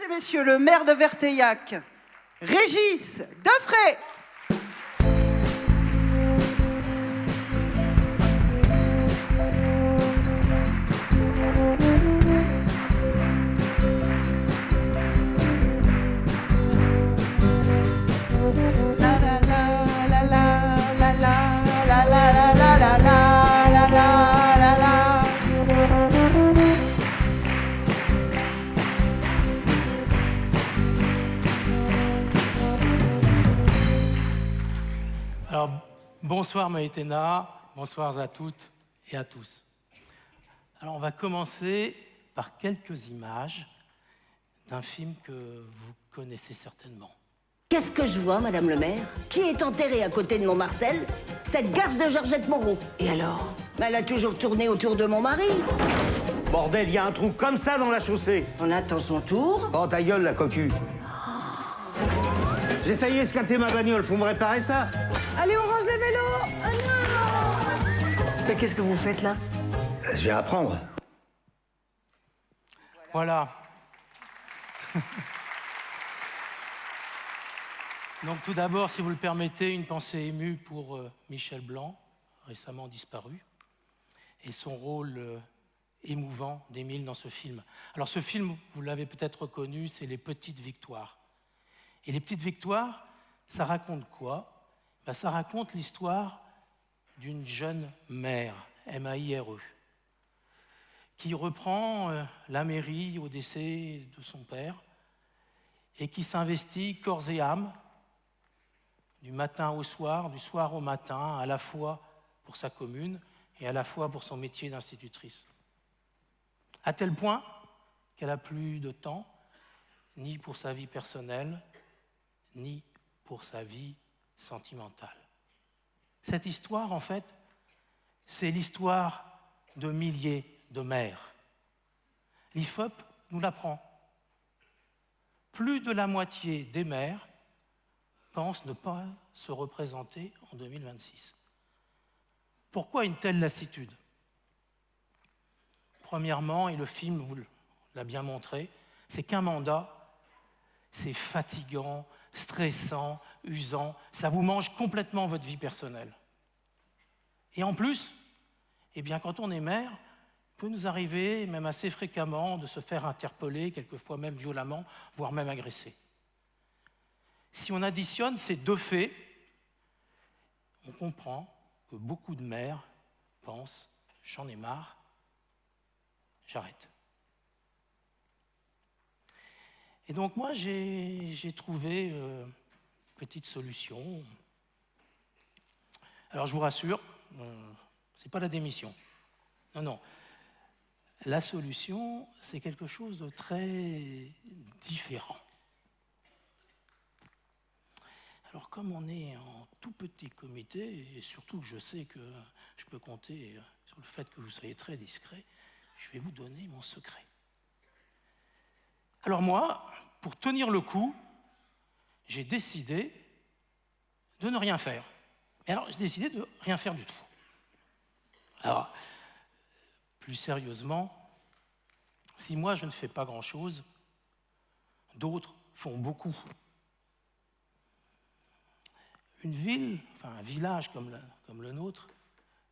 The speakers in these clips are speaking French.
et messieurs, le maire de Verteillac, Régis Defray. Alors, bonsoir Maïtena, bonsoir à toutes et à tous. Alors, on va commencer par quelques images d'un film que vous connaissez certainement. Qu'est-ce que je vois, Madame le maire? Qui est enterré à côté de mon Marcel? Cette garce de Georgette Moreau. Et alors? Elle a toujours tourné autour de mon mari. Bordel, il y a un trou comme ça dans la chaussée. On attend son tour. Oh, ta gueule, la cocu. J'ai failli escater ma bagnole, faut me réparer ça. Allez, on range les vélos. Ah non! Mais qu'est-ce que vous faites là? Je vais apprendre. Voilà. Donc tout d'abord, si vous le permettez, une pensée émue pour Michel Blanc, récemment disparu, et son rôle émouvant d'Émile dans ce film. Alors ce film, vous l'avez peut-être reconnu, c'est Les Petites Victoires. Et Les Petites Victoires, ça raconte quoi? Ça raconte l'histoire d'une jeune mère, M-A-I-R-E, qui reprend la mairie au décès de son père et qui s'investit corps et âme du matin au soir, du soir au matin, à la fois pour sa commune et à la fois pour son métier d'institutrice. À tel point qu'elle n'a plus de temps, ni pour sa vie personnelle, ni pour sa vie sentimentale. Cette histoire, en fait, c'est l'histoire de milliers de mères. L'IFOP nous l'apprend. Plus de la moitié des mères pensent ne pas se représenter en 2026. Pourquoi une telle lassitude? Premièrement, et le film vous l'a bien montré, c'est qu'un mandat, c'est fatigant, stressant, usant, ça vous mange complètement votre vie personnelle. Et en plus, eh bien, quand on est maire, il peut nous arriver, même assez fréquemment, de se faire interpeller, quelquefois même violemment, voire même agresser. Si on additionne ces deux faits, on comprend que beaucoup de maires pensent « j'en ai marre, j'arrête ». Et donc moi, j'ai trouvé une petite solution. Alors je vous rassure, ce n'est pas la démission. Non, non. La solution, c'est quelque chose de très différent. Alors comme on est en tout petit comité, et surtout que je sais que je peux compter sur le fait que vous soyez très discret, je vais vous donner mon secret. Alors moi, pour tenir le coup, j'ai décidé de ne rien faire. Mais alors, j'ai décidé de rien faire du tout. Alors, plus sérieusement, si moi je ne fais pas grand-chose, d'autres font beaucoup. Une ville, enfin un village comme le nôtre,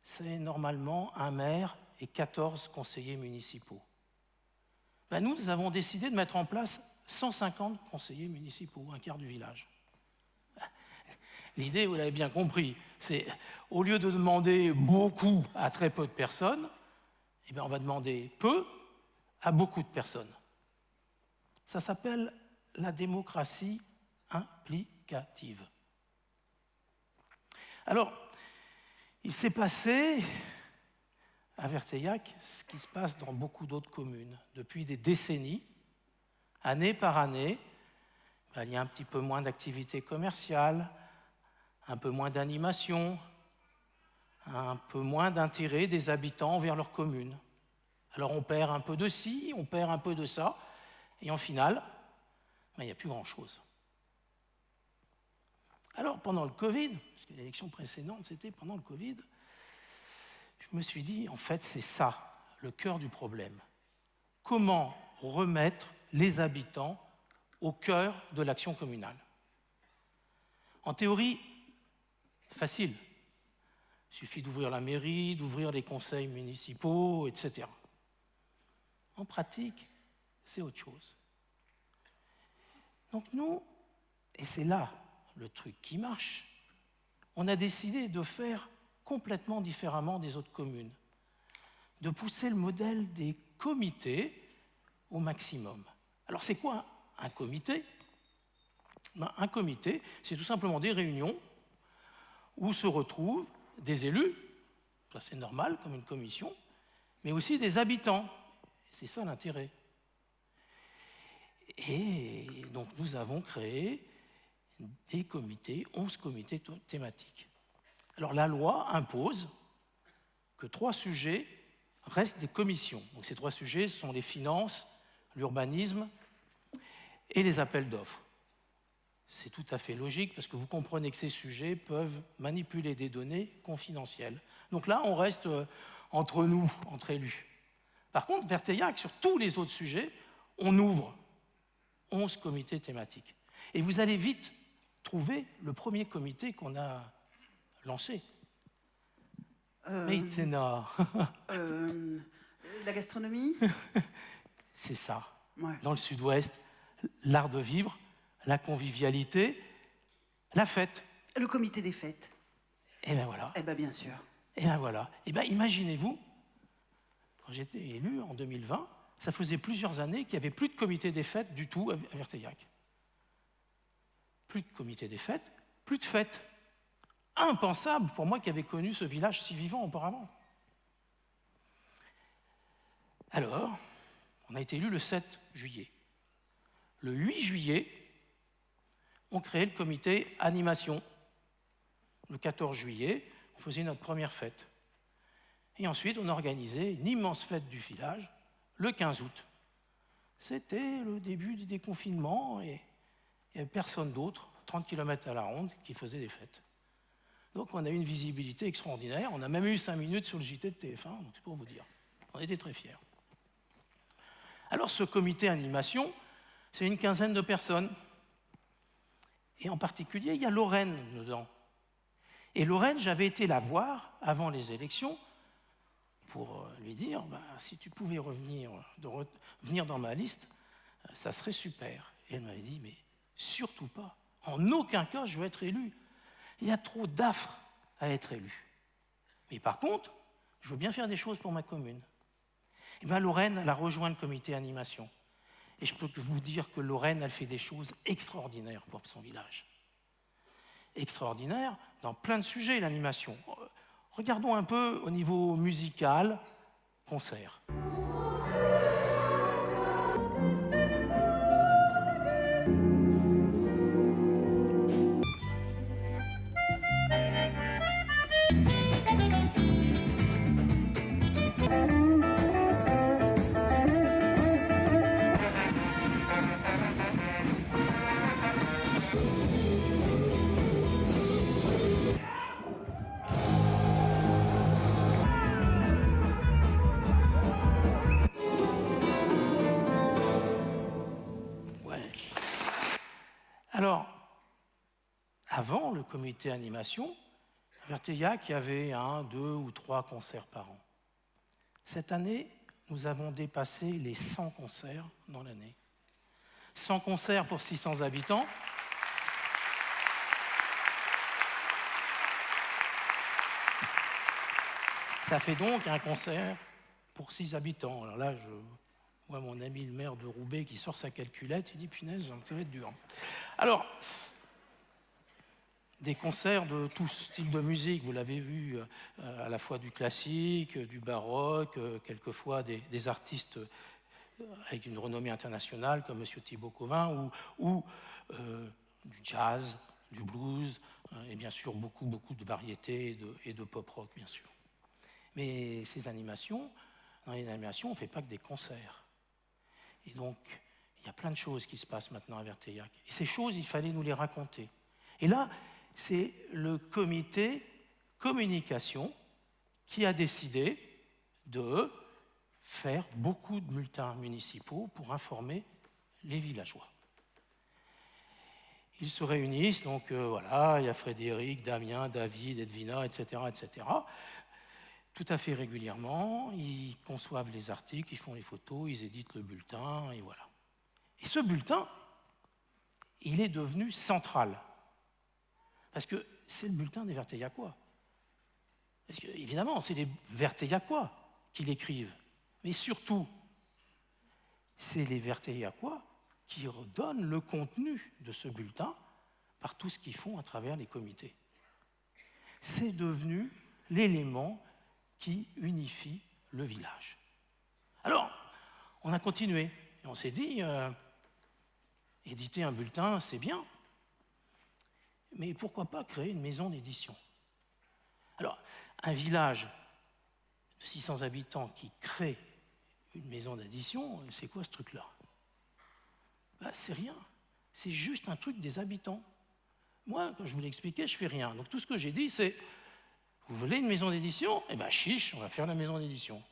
c'est normalement un maire et 14 conseillers municipaux. Nous avons décidé de mettre en place 150 conseillers municipaux, un quart du village. L'idée, vous l'avez bien compris, c'est au lieu de demander beaucoup à très peu de personnes, eh bien, on va demander peu à beaucoup de personnes. Ça s'appelle la démocratie implicative. Alors, il s'est passé à Verteillac ce qui se passe dans beaucoup d'autres communes. Depuis des décennies, année par année, il y a un petit peu moins d'activité commerciale, un peu moins d'animation, un peu moins d'intérêt des habitants vers leur commune. Alors on perd un peu de ci, on perd un peu de ça, et en finale, il n'y a plus grand-chose. Alors pendant le Covid, parce que l'élection précédente c'était pendant le Covid, je me suis dit, en fait, c'est ça, le cœur du problème. Comment remettre les habitants au cœur de l'action communale. En théorie, facile. Il suffit d'ouvrir la mairie, d'ouvrir les conseils municipaux, etc. En pratique, c'est autre chose. Donc nous, et c'est là le truc qui marche, on a décidé de faire complètement différemment des autres communes, de pousser le modèle des comités au maximum. Alors c'est quoi un comité? Un comité, c'est tout simplement des réunions où se retrouvent des élus, ça c'est normal comme une commission, mais aussi des habitants. C'est ça l'intérêt. Et donc nous avons créé des comités, 11 comités thématiques. Alors la loi impose que 3 sujets restent des commissions. Donc ces 3 sujets sont les finances, l'urbanisme et les appels d'offres. C'est tout à fait logique parce que vous comprenez que ces sujets peuvent manipuler des données confidentielles. Donc là, on reste entre nous, entre élus. Par contre, Verteillac, sur tous les autres sujets, on ouvre 11 comités thématiques. Et vous allez vite trouver le premier comité qu'on a lancé. Meitena. La gastronomie? C'est ça. Ouais. Dans le sud-ouest, l'art de vivre, la convivialité, la fête. Le comité des fêtes? Et bien voilà. Eh bien, bien sûr. Et bien voilà. Et bien imaginez-vous, quand j'étais élu en 2020, ça faisait plusieurs années qu'il n'y avait plus de comité des fêtes du tout à Verteillac. Plus de comité des fêtes, plus de fêtes. Impensable pour moi qui avais connu ce village si vivant auparavant. Alors, on a été élu le 7 juillet. Le 8 juillet, on créait le comité animation. Le 14 juillet, on faisait notre première fête. Et ensuite, on organisait une immense fête du village le 15 août. C'était le début du déconfinement et il n'y avait personne d'autre, 30 km à la ronde, qui faisait des fêtes. Donc on a eu une visibilité extraordinaire. On a même eu 5 minutes sur le JT de TF1, donc c'est pour vous dire. On était très fiers. Alors ce comité animation, c'est une quinzaine de personnes. Et en particulier, il y a Lorraine dedans. Et Lorraine, j'avais été la voir avant les élections pour lui dire si tu pouvais venir dans ma liste, ça serait super. Et elle m'avait dit mais surtout pas. En aucun cas, je veux être élu. Il y a trop d'affres à être élu. Mais par contre, je veux bien faire des choses pour ma commune. Et bien Lorraine, elle a rejoint le comité animation. Et je peux vous dire que Lorraine, elle fait des choses extraordinaires pour son village. Extraordinaires dans plein de sujets, l'animation. Regardons un peu au niveau musical, concert. Alors, avant le comité animation, à Verteillac, il y avait 1, 2 ou 3 concerts par an. Cette année, nous avons dépassé les 100 concerts dans l'année. 100 concerts pour 600 habitants. Ça fait donc un concert pour 6 habitants. Alors là, je vois mon ami le maire de Roubaix qui sort sa calculette, il dit « Punaise, ça va être dur ». Alors, des concerts de tout style de musique, vous l'avez vu, à la fois du classique, du baroque, quelquefois des artistes avec une renommée internationale comme M. Thibaut Covin, ou du jazz, du blues, et bien sûr beaucoup de variétés et de pop-rock, bien sûr. Mais dans les animations, on ne fait pas que des concerts. Et donc, il y a plein de choses qui se passent maintenant à Verteillac. Et ces choses, il fallait nous les raconter. Et là, c'est le comité communication qui a décidé de faire beaucoup de bulletins municipaux pour informer les villageois. Ils se réunissent, donc voilà, il y a Frédéric, Damien, David, Edwina, etc., etc. Tout à fait régulièrement, ils conçoivent les articles, ils font les photos, ils éditent le bulletin, et voilà. Et ce bulletin, il est devenu central. Parce que c'est le bulletin des Verteillacois. Parce que, évidemment, c'est les Verteillacois qui l'écrivent. Mais surtout, c'est les Verteillacois qui redonnent le contenu de ce bulletin par tout ce qu'ils font à travers les comités. C'est devenu l'élément qui unifie le village. Alors, on a continué et on s'est dit, éditer un bulletin, c'est bien, mais pourquoi pas créer une maison d'édition? Alors, un village de 600 habitants qui crée une maison d'édition, c'est quoi ce truc-là? Ben, c'est rien, c'est juste un truc des habitants. Moi, quand je vous l'ai expliqué, je fais rien. Donc tout ce que j'ai dit, c'est, vous voulez une maison d'édition? Eh bien, chiche, on va faire la maison d'édition.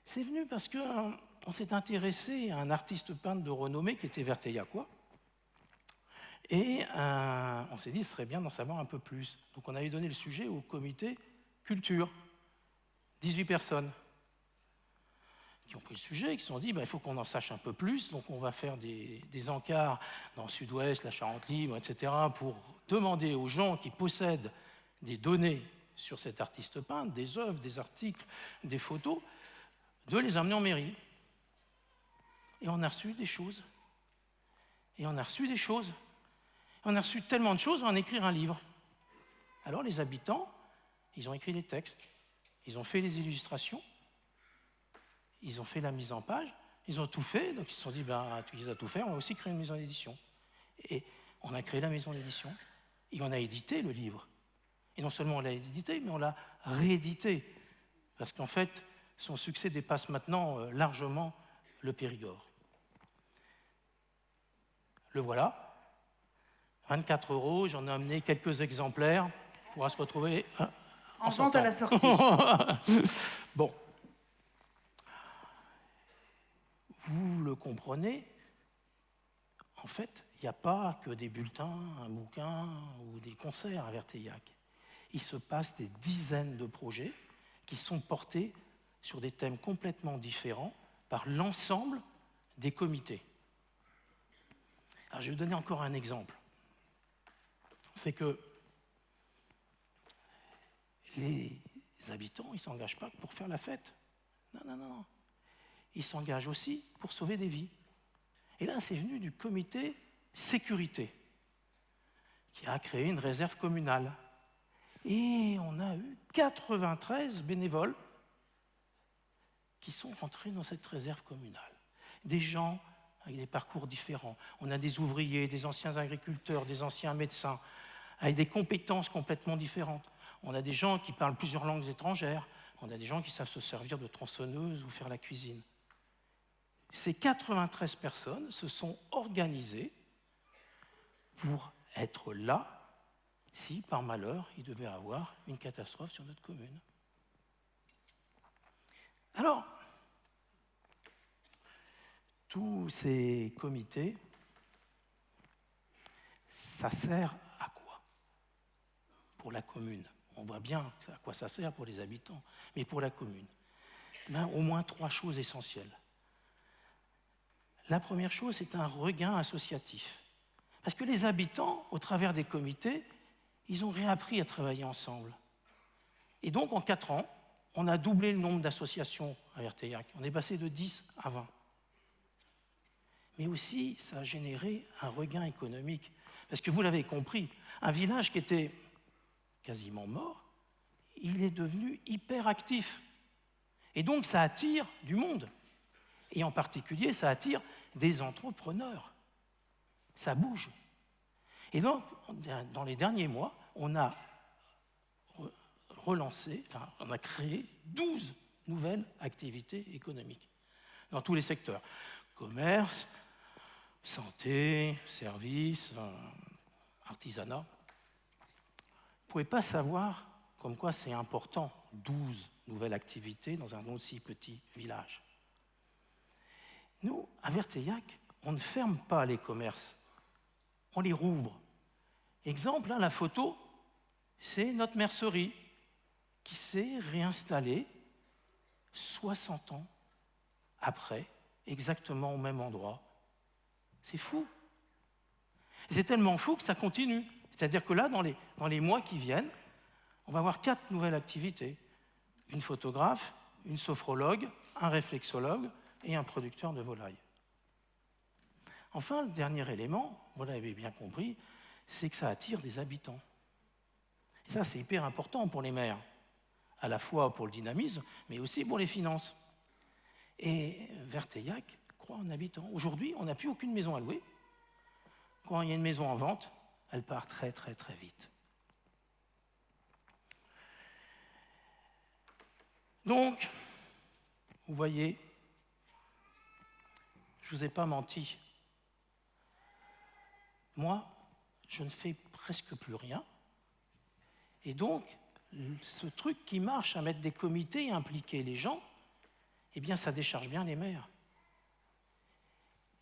C'est venu parce qu'on s'est intéressé à un artiste peintre de renommée qui était Verteillacois. Et on s'est dit, ce serait bien d'en savoir un peu plus. Donc on avait donné le sujet au comité culture, 18 personnes qui ont pris le sujet et qui se sont dit, il faut qu'on en sache un peu plus, donc on va faire des encarts dans le sud-ouest, la Charente libre, etc., pour demander aux gens qui possèdent des données sur cet artiste peintre, des œuvres, des articles, des photos, de les amener en mairie. Et on a reçu des choses. Et on a reçu des choses. On a reçu tellement de choses, on va en écrire un livre. Alors les habitants, ils ont écrit les textes, ils ont fait les illustrations, ils ont fait la mise en page, ils ont tout fait, donc ils se sont dit, tu as tout fait, on va aussi créer une maison d'édition. Et on a créé la maison d'édition, et on a édité le livre. Et non seulement on l'a édité, mais on l'a réédité, parce qu'en fait, son succès dépasse maintenant largement le Périgord. Le voilà, 24 €, j'en ai amené quelques exemplaires, on pourra se retrouver en vente à la sortie. Bon. Vous le comprenez, en fait, il n'y a pas que des bulletins, un bouquin ou des concerts à Verteillac. Il se passe des dizaines de projets qui sont portés sur des thèmes complètement différents par l'ensemble des comités. Alors, je vais vous donner encore un exemple. C'est que les habitants, ils ne s'engagent pas pour faire la fête. Non. Ils s'engagent aussi pour sauver des vies. Et là, c'est venu du comité sécurité, qui a créé une réserve communale. Et on a eu 93 bénévoles qui sont rentrés dans cette réserve communale. Des gens avec des parcours différents. On a des ouvriers, des anciens agriculteurs, des anciens médecins, avec des compétences complètement différentes. On a des gens qui parlent plusieurs langues étrangères. On a des gens qui savent se servir de tronçonneuse ou faire la cuisine. Ces 93 personnes se sont organisées pour être là si, par malheur, il devait y avoir une catastrophe sur notre commune. Alors, tous ces comités, ça sert à quoi? Pour la commune. On voit bien à quoi ça sert pour les habitants, mais pour la commune. Au moins 3 choses essentielles. La première chose, c'est un regain associatif. Parce que les habitants, au travers des comités, ils ont réappris à travailler ensemble. Et donc, en 4 ans, on a doublé le nombre d'associations à Verteillac. On est passé de 10 à 20. Mais aussi, ça a généré un regain économique. Parce que vous l'avez compris, un village qui était quasiment mort, il est devenu hyper actif. Et donc, ça attire du monde. Et en particulier, ça attire des entrepreneurs. Ça bouge. Et donc, dans les derniers mois, on a on a créé 12 nouvelles activités économiques dans tous les secteurs. Commerce, santé, services, artisanat. Vous ne pouvez pas savoir comme quoi c'est important, 12 nouvelles activités dans un aussi petit village. Nous, à Verteillac, on ne ferme pas les commerces on les rouvre. Exemple, hein, la photo, c'est notre mercerie qui s'est réinstallée 60 ans après, exactement au même endroit. C'est fou. C'est tellement fou que ça continue. C'est-à-dire que là, dans les mois qui viennent, on va avoir 4 nouvelles activités. Une photographe, une sophrologue, un réflexologue et un producteur de volailles. Enfin, le dernier élément, vous l'avez bien compris, c'est que ça attire des habitants. Et ça, c'est hyper important pour les maires, à la fois pour le dynamisme, mais aussi pour les finances. Et Verteillac croit en habitants. Aujourd'hui, on n'a plus aucune maison à louer. Quand il y a une maison en vente, elle part très, très, très vite. Donc, vous voyez, je ne vous ai pas menti. Moi, je ne fais presque plus rien. Et donc, ce truc qui marche à mettre des comités et impliquer les gens, eh bien, ça décharge bien les maires.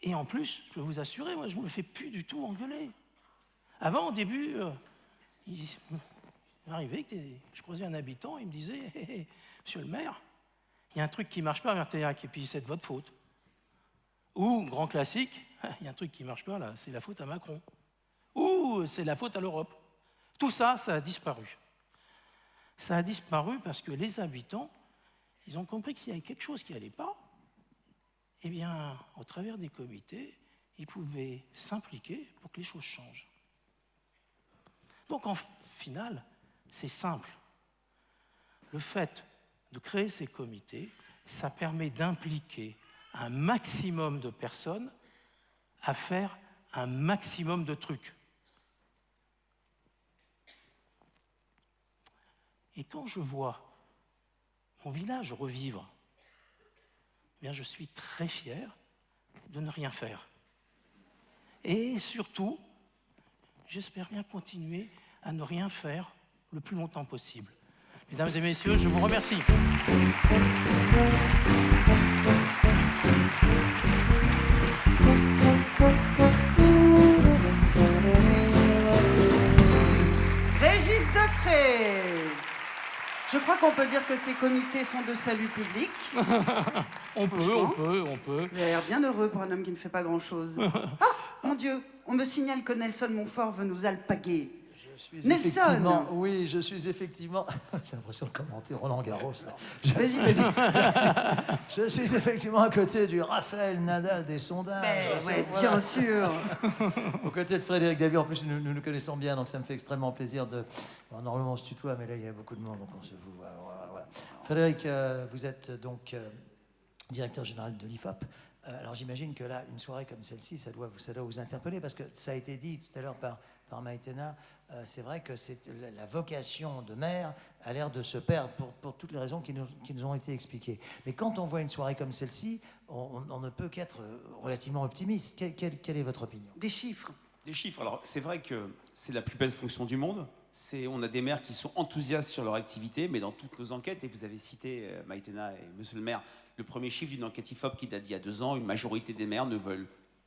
Et en plus, je peux vous assurer, moi, je ne me fais plus du tout engueuler. Avant, au début, il arrivait que je croisais un habitant, il me disait hey, « Monsieur le maire, il y a un truc qui ne marche pas à Verteillac, et puis c'est de votre faute. » Ou, grand classique, il y a un truc qui ne marche pas là, c'est la faute à Macron. Ou c'est la faute à l'Europe. Tout ça, ça a disparu. Ça a disparu parce que les habitants, ils ont compris que s'il y avait quelque chose qui n'allait pas, eh bien, au travers des comités, ils pouvaient s'impliquer pour que les choses changent. Donc, en final, c'est simple. Le fait de créer ces comités, ça permet d'impliquer un maximum de personnes à faire un maximum de trucs. Et quand je vois mon village revivre, eh bien je suis très fier de ne rien faire. Et surtout, j'espère bien continuer à ne rien faire le plus longtemps possible. Mesdames et messieurs, je vous remercie. Régis Defray. Je crois qu'on peut dire que ces comités sont de salut public. On peut. Vous avez l'air bien heureux pour un homme qui ne fait pas grand-chose. Ah, mon Dieu, on me signale que Nelson Montfort veut nous alpaguer. Nelson. Oui, je suis effectivement... J'ai l'impression de commenter Roland Garros. Vas-y. Je suis effectivement à côté du Raphaël Nadal des sondages. Ouais, bien sûr. Aux côtés de Frédéric David, en plus nous nous connaissons bien, donc ça me fait extrêmement plaisir de... Bon, normalement on se tutoie, mais là il y a beaucoup de monde, donc on se vous voit. Voilà. Frédéric, vous êtes donc directeur général de l'IFOP. Alors j'imagine que là, une soirée comme celle-ci, ça doit vous interpeller, parce que ça a été dit tout à l'heure par Maïtena, c'est vrai que la vocation de maire a l'air de se perdre pour toutes les raisons qui nous ont été expliquées. Mais quand on voit une soirée comme celle-ci, on ne peut qu'être relativement optimiste. Quelle est votre opinion? Des chiffres. Des chiffres. Alors, c'est vrai que c'est la plus belle fonction du monde. On a des maires qui sont enthousiastes sur leur activité, mais dans toutes nos enquêtes, et vous avez cité, Maïtena et monsieur le maire, le premier chiffre d'une enquête IFOP qui date d'il y a 2 ans, une majorité des maires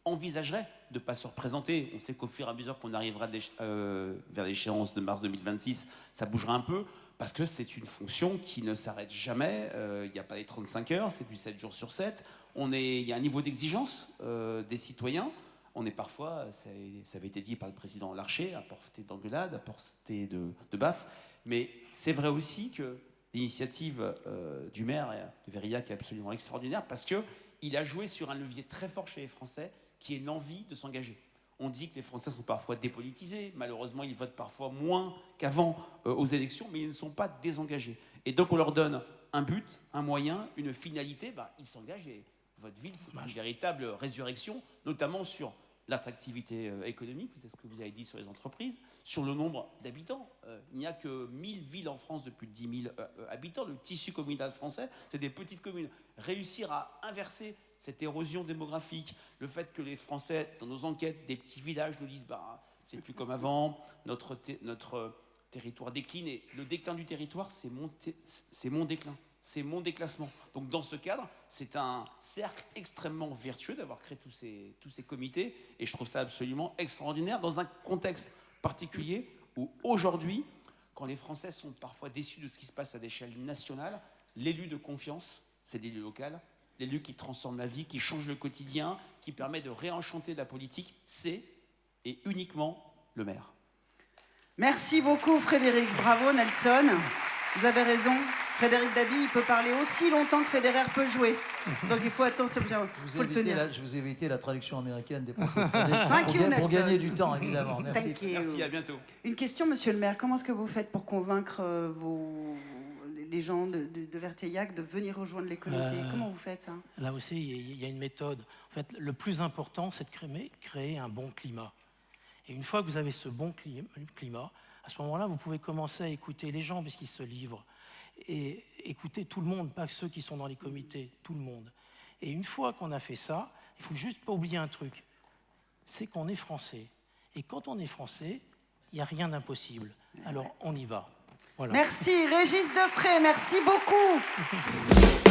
envisageraient de ne pas se représenter. On sait qu'au fur et à mesure qu'on arrivera vers l'échéance de mars 2026, ça bougera un peu, parce que c'est une fonction qui ne s'arrête jamais. Il n'y a pas les 35 heures, c'est du 7 jours sur 7. Il y a un niveau d'exigence des citoyens. On est parfois, ça avait été dit par le président Larcher, à portée d'engueulade, à portée de baffe. Mais c'est vrai aussi que l'initiative du maire de Verrillac est absolument extraordinaire, parce qu'il a joué sur un levier très fort chez les Français, qui est l'envie de s'engager. On dit que les Français sont parfois dépolitisés. Malheureusement, ils votent parfois moins qu'avant aux élections, mais ils ne sont pas désengagés. Et donc, on leur donne un but, un moyen, une finalité. Ils s'engagent. Et votre ville, c'est une véritable résurrection, notamment sur l'attractivité économique, c'est ce que vous avez dit sur les entreprises, sur le nombre d'habitants. Il n'y a que 1000 villes en France de plus de 10 000 habitants. Le tissu communal français, c'est des petites communes. Réussir à inverser cette érosion démographique, le fait que les Français, dans nos enquêtes, des petits villages nous disent c'est plus comme avant, notre territoire décline, et le déclin du territoire, c'est mon déclin. c'est mon déclassement. Donc dans ce cadre, c'est un cercle extrêmement vertueux d'avoir créé tous ces comités, et je trouve ça absolument extraordinaire dans un contexte particulier où aujourd'hui, quand les Français sont parfois déçus de ce qui se passe à l'échelle nationale, l'élu de confiance, c'est l'élu local, l'élu qui transforme la vie, qui change le quotidien, qui permet de réenchanter la politique, c'est et uniquement le maire. Merci beaucoup Frédéric. Bravo Nelson. Vous avez raison. Frédéric Dabi, il peut parler aussi longtemps que Federer peut jouer. Donc il faut attention, faut le tenir. Je vous ai évité la traduction américaine des propos de Frédéric Thank you, pour Nelson. gagner du temps, évidemment. Merci. Thank you. Merci, à bientôt. Une question, monsieur le maire. Comment est-ce que vous faites pour convaincre les gens de Verteillac de venir rejoindre les comités? Comment vous faites ça? Là aussi, il y a une méthode. En fait, le plus important, c'est de créer un bon climat. Et une fois que vous avez ce bon climat, à ce moment-là, vous pouvez commencer à écouter les gens puisqu'ils se livrent. Et écouter tout le monde, pas que ceux qui sont dans les comités, tout le monde. Et une fois qu'on a fait ça, il ne faut juste pas oublier un truc, c'est qu'on est français. Et quand on est français, il n'y a rien d'impossible. Alors on y va. Voilà. Merci Régis Defray, merci beaucoup.